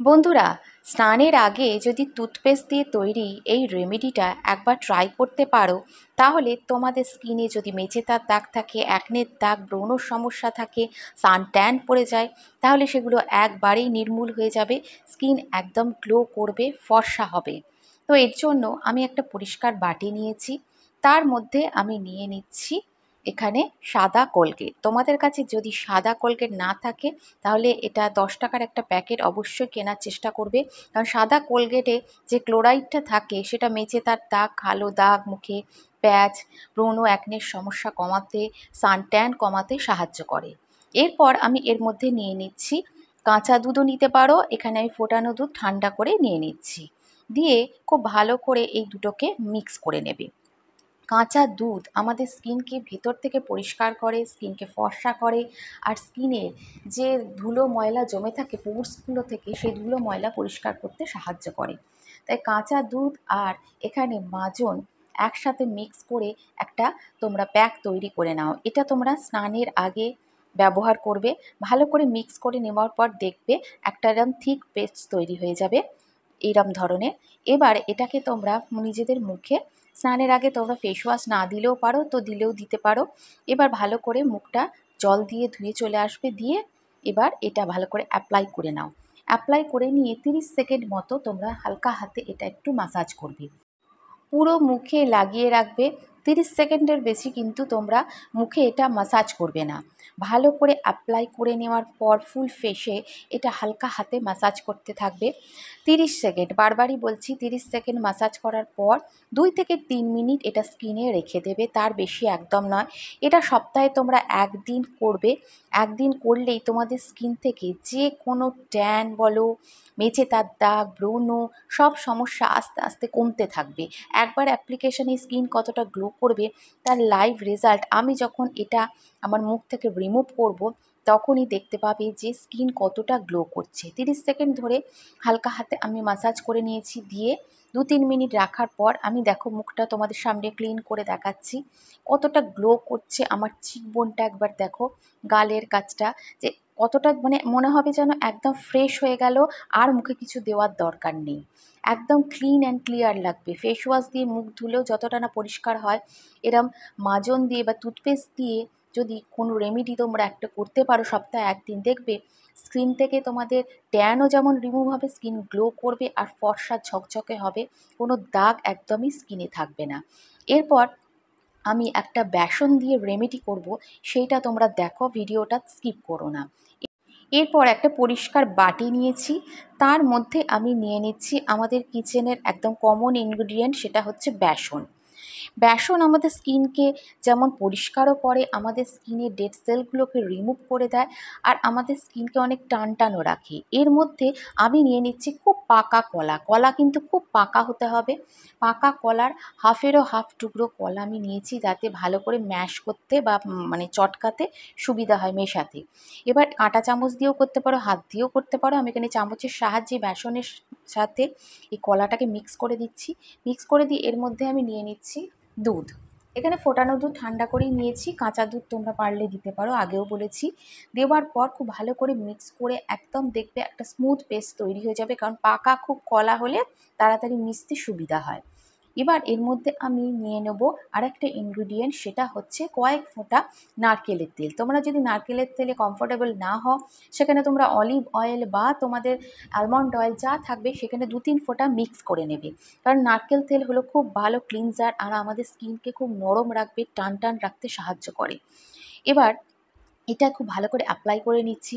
বন্ধুরা, স্নানের আগে যদি টুথপেস্ট দিয়ে তৈরি এই রেমেডিটা একবার ট্রাই করতে পারো, তাহলে তোমাদের স্কিনে যদি মেচেদার দাগ থাকে, অ্যাকনের দাগ, ব্রণ সমস্যা থাকে, সান ট্যান পড়ে যায়, তাহলে সেগুলো একবারেই নির্মূল হয়ে যাবে। স্কিন একদম গ্লো করবে, ফর্সা হবে। তো এর জন্য আমি একটা পরিষ্কার বাটি নিয়েছি, তার মধ্যে আমি নিয়ে নিচ্ছি এখানে সাদা কোলগেট। তোমাদের কাছে যদি সাদা কোলগেট না থাকে, তাহলে এটা 10 টাকার একটা প্যাকেট অবশ্যই কেনার চেষ্টা করবে। কারণ সাদা কোলগেটে যে ক্লোরাইডটা থাকে সেটা মেজে তার দাগ, কালো দাগ, মুখে প্যাচ, ব্রণ, অ্যাকনের সমস্যা কমাতে, সান ট্যান কমাতে সাহায্য করে। এরপর আমি এর মধ্যে নিয়ে নিচ্ছি কাঁচা দুধও নিতে পারো, এখানে আমি ফোটানো দুধ ঠান্ডা করে নিয়ে নিচ্ছি। দিয়ে খুব ভালো করে এই দুটোকে মিক্স করে নেবে। কাঁচা দুধ আমাদের স্কিনকে ভেতর থেকে পরিষ্কার করে, স্কিনকে ফর্সা করে, আর স্কিনের যে ধুলো ময়লা জমে থাকে পোর্সগুলো থেকে, সেই ধুলো ময়লা পরিষ্কার করতে সাহায্য করে। তাই কাঁচা দুধ আর এখানে মাজন একসাথে মিক্স করে একটা তোমরা প্যাক তৈরি করে নাও। এটা তোমরা স্নানের আগে ব্যবহার করবে। ভালো করে মিক্স করে নেওয়ার পর দেখবে একটা এরম থিক পেস্ট তৈরি হয়ে যাবে এইরম ধরনের। এবার এটাকে তোমরা নিজেদের মুখে, স্নানের আগে তোমরা ফেস ওয়াশ না দিলেও পারো, তো দিলেও দিতে পারো। এবার ভালো করে মুখটা জল দিয়ে ধুয়ে চলে আসবে, দিয়ে এবার এটা ভালো করে অ্যাপ্লাই করে নাও। অ্যাপ্লাই করে নিয়ে 30 সেকেন্ড মতো তোমরা হালকা হাতে এটা একটু মাসাজ করবে, পুরো মুখে লাগিয়ে রাখবে। 30 সেকেন্ডের বেশি কিন্তু তোমরা মুখে এটা মাসাজ করবে না। ভালো করে অ্যাপ্লাই করে নেওয়ার পর ফুল ফেসে এটা হালকা হাতে মাসাজ করতে থাকবে 30 সেকেন্ড। বারবারই বলছি, 30 সেকেন্ড মাসাজ করার পর 2 থেকে 3 মিনিট এটা স্কিনে রেখে দেবে, তার বেশি একদম নয়। এটা সপ্তাহে তোমরা একদিন করবে। একদিন করলেই তোমাদের স্কিন থেকে যে কোনো ট্যান বলো, মেচে তার দাগ, ব্রণ, সব সমস্যা আস্তে আস্তে কমতে থাকবে। একবার অ্যাপ্লিকেশানে স্কিন কতটা গ্লো করবে তার লাইভ রেজাল্ট আমি যখন এটা আমার মুখ থেকে রিমুভ করব, তখনই দেখতে পাবে যে স্কিন কতটা গ্লো করছে। 30 সেকেন্ড ধরে হালকা হাতে আমি মাসাজ করে নিয়েছি, দিয়ে 2-3 মিনিট রাখার পর আমি দেখো মুখটা তোমাদের সামনে ক্লিন করে দেখাচ্ছি কতটা গ্লো করছে। আমার চিকবোনটা একবার দেখো, গালের কাছটা, যে কতটা মানে মনে হবে যেন একদম ফ্রেশ হয়ে গেল, আর মুখে কিছু দেওয়ার দরকার নেই। একদম ক্লিন অ্যান্ড ক্লিয়ার লাগবে। ফেস ওয়াশ দিয়ে মুখ ধুলেও যতটা না পরিষ্কার হয়, এরম মাজন দিয়ে বা টুথপেস্ট দিয়ে যদি কোনো রেমেডি তোমরা একটা করতে পারো সপ্তাহে একদিন, দেখবে স্কিন থেকে তোমাদের ট্যানও যেমন রিমুভ হবে, স্কিন গ্লো করবে, আর ফর্সা ঝকঝকে হবে, কোনো দাগ একদমই স্কিনে থাকবে না। এরপর আমি একটা বেসন দিয়ে রেমেডি করব, সেইটা তোমরা দেখো, ভিডিওটা স্কিপ করো না। এরপর একটা পরিষ্কার বাটি নিয়েছি, তার মধ্যে আমি নিয়ে নিচ্ছি আমাদের কিচেনের একদম কমন ইনগ্রিডিয়েন্ট, সেটা হচ্ছে বেসন। বেসন আমাদের স্কিনকে যেমন পরিষ্কারও করে, আমাদের স্কিনের ডেড সেলগুলোকে রিমুভ করে দেয়, আর আমাদের স্কিনকে অনেক টানটানও রাখে। এর মধ্যে আমি নিয়ে নিচ্ছি খুব পাকা কলা। কলা কিন্তু খুব পাকা হতে হবে। পাকা কলার হাফেরও হাফ টুকরো কলা আমি নিয়েছি, যাতে ভালো করে ম্যাশ করতে বা মানে চটকাতে সুবিধা হয় মেশাতে। এবার কাঁটা চামচ দিয়েও করতে পারো, হাত দিয়েও করতে পারো। আমি এখানে চামচের সাহায্যে বেসনের সাথে এই কলাটাকে মিক্স করে দিচ্ছি। মিক্স করে দিয়ে এর মধ্যে আমি নিয়ে নিচ্ছি দুধ। এখানে ফোটানো দুধ ঠান্ডা করেই নিয়েছি, কাঁচা দুধ তোমরা পারলে দিতে পারো, আগেও বলেছি। দেওয়ার পর খুব ভালো করে মিক্স করে একদম দেখবে একটা স্মুথ পেস্ট তৈরি হয়ে যাবে, কারণ পাকা খুব কলা হলে তাড়াতাড়ি মিশতে সুবিধা হয়। এবার এর মধ্যে আমি নিয়ে নেব আরেকটা ইনগ্রিডিয়েন্ট, সেটা হচ্ছে কয়েক ফোঁটা নারকেলের তেল। তোমরা যদি নারকেলের তেলে কমফোর্টেবল না হও, সেখানে তোমরা অলিভ অয়েল বা তোমাদের আলমন্ড অয়েল যা থাকবে সেখানে 2-3 ফোঁটা মিক্স করে নেবে। কারণ নারকেল তেল হলো খুব ভালো ক্লিনজার, আর আমাদের স্কিনকে খুব নরম রাখবে, টান টান রাখতে সাহায্য করে। এবার এটা খুব ভালো করে অ্যাপ্লাই করে নিচ্ছি।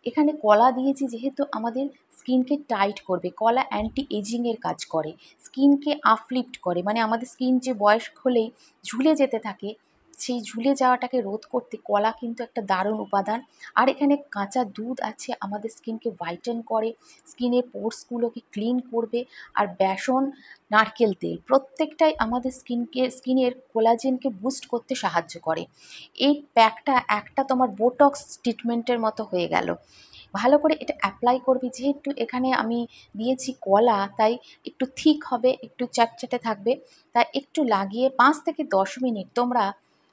এখানে কলা দিয়েছি যেহেতু আমাদের স্কিনকে টাইট করবে। কলা অ্যান্টি এজিংয়ের কাজ করে, স্কিনকে আপলিফ্ট করে, মানে আমাদের স্কিন যে বয়স হলেই ঝুলে যেতে থাকে, সেই ঝুলে যাওয়াটাকে রোধ করতে কলা কিন্তু একটা দারুণ উপাদান। আর এখানে কাঁচা দুধ আছে, আমাদের স্কিনকে হোয়াইটেন করে, স্কিনের পোর্সগুলোকে ক্লিন করবে। আর বেসন, নারকেল তেল প্রত্যেকটাই আমাদের স্কিনের কোলাজেনকে বুস্ট করতে সাহায্য করে। এই প্যাকটা একটা তোমার বোটক্স ট্রিটমেন্টের মতো হয়ে গেল। ভালো করে এটা অ্যাপ্লাই করবি, যেহেতু এখানে আমি দিয়েছি কলা, তাই একটু থিক হবে, একটু চ্যাটচ্যাটে থাকবে। তাই একটু লাগিয়ে 5 থেকে 10 মিনিট তোমরা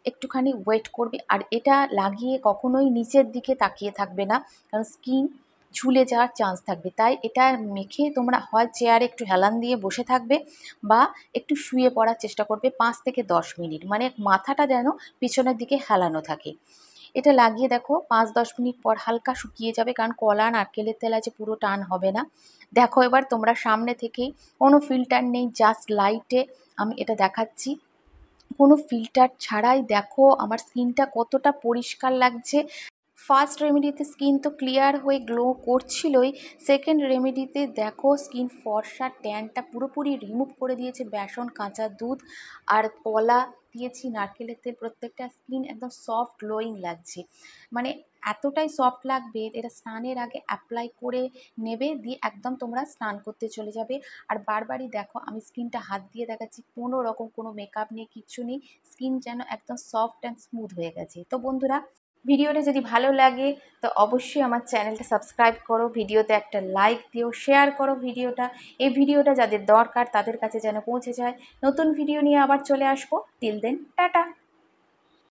একটুখানি ওয়েট করবে। আর এটা লাগিয়ে কখনোই নিচের দিকে তাকিয়ে থাকবে না, কারণ স্কিন ঝুলে যাওয়ার চান্স থাকবে। তাই এটা মেখে তোমরা হয় চেয়ারে একটু হেলান দিয়ে বসে থাকবে বা একটু শুয়ে পড়ার চেষ্টা করবে 5 থেকে 10 মিনিট, মানে মাথাটা যেন পিছনের দিকে হেলানো থাকে। এটা লাগিয়ে দেখো 5-10 মিনিট পর হালকা শুকিয়ে যাবে, কারণ কলা নারকেলের তেল আছে, পুরো টান হবে না। দেখো এবার তোমরা সামনে থেকেই, কোনো ফিল্টার নেই, জাস্ট লাইটে আমি এটা দেখাচ্ছি, কোনো ফিল্টার ছাড়াই দেখো আমার স্কিনটা কতটা পরিষ্কার লাগছে। ফার্স্ট রেমেডিতে স্কিন তো ক্লিয়ার হয়ে গ্লো করছিলই, সেকেন্ড রেমেডিতে দেখো স্কিন ফর্সা ট্যানটা পুরোপুরি রিমুভ করে দিয়েছে বেসন, কাঁচা দুধ আর কলা দিয়েছি, নারকেলের তেল, প্রত্যেকটা স্কিন একদম সফট গ্লোয়িং লাগছে। মানে এতটাই সফট লাগবে, এটা স্নানের আগে অ্যাপ্লাই করে নেবে, দিয়ে একদম তোমরা স্নান করতে চলে যাবে। আর বারবারই দেখো আমি স্কিনটা হাত দিয়ে দেখাচ্ছি, কোনো রকম কোনো মেকআপ নেই, কিচ্ছু নেই, স্কিন যেন একদম সফট অ্যান্ড স্মুথ হয়ে গেছে। তো বন্ধুরা, ভিডিওটা যদি ভালো লাগে তো অবশ্যই আমার চ্যানেলটা সাবস্ক্রাইব করো, ভিডিওতে একটা লাইক দিও, শেয়ার করো ভিডিওটা। এই ভিডিওটা যাদের দরকার তাদের কাছে যেন পৌঁছে যায়। নতুন ভিডিও নিয়ে আবার চলে আসবো। Till then, tata.